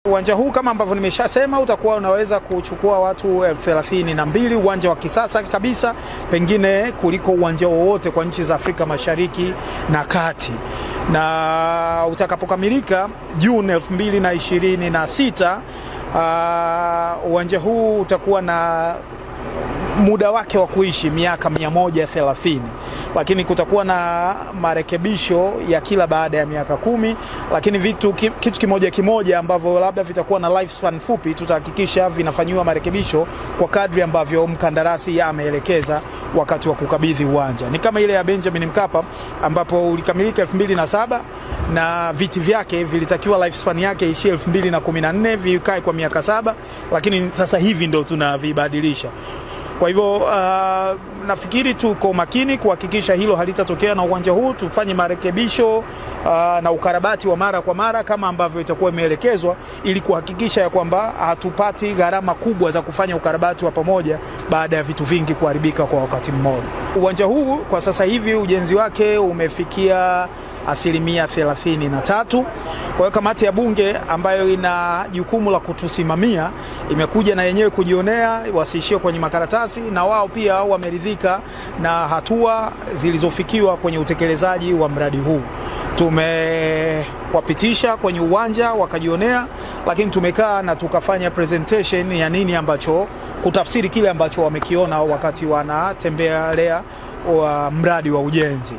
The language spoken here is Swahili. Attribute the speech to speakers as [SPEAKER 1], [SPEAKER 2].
[SPEAKER 1] Uwanja huu kama ambavyo nimeshasema utakuwa unaweza kuchukua watu 32,000, uwanja wa kisasa kabisa, pengine kuliko uwanja wowote kwa nchi za Afrika Mashariki na Kati. Na utakapokamilika Juni 2026, uwanja huu utakuwa na muda wake wa kuishi miaka 130, lakini kutakuwa na marekebisho ya kila baada ya miaka 10, lakini kitu kimoja ambavyo labda vitakuwa na lifespan fupi tutahakikisha vinafanywa marekebisho kwa kadri ambavyo mkandarasi ameelekeza wakati wa kukabidhi uwanja. Ni kama ile ya Benjamin Mkapa ambapo ulikamilika 2007 na viti vyake vilitakiwa lifespan yake ishie 2014, vikae kwa miaka 7, lakini sasa hivi ndo tunavibadilisha. Kwa hivyo nafikiri tuko makini kuhakikisha hilo halitatokea na uwanja huu. Tufanye marekebisho na ukarabati wa mara kwa mara kama ambavyo itakuwa imeelekezwa, ili kuhakikisha ya kwamba hatupati gharama kubwa za kufanya ukarabati wa pamoja baada ya vitu vingi kuharibika kwa wakati mmoja. Uwanja huu kwa sasa hivi ujenzi wake umefikia 33%. Kwa hiyo kamati ya bunge ambayo ina jukumu la kutusimamia imekuja na yenyewe kujionea, wasiishie kwenye makaratasi, na wao pia wameridhika na hatua zilizofikiwa kwenye utekelezaji wa mradi huu. Tumewapitisha kwenye uwanja wakajionea, lakini tumekaa na tukafanya presentation ya nini ambacho kutafsiri kile ambacho wamekiona wakati wanatembelea mradi wa ujenzi.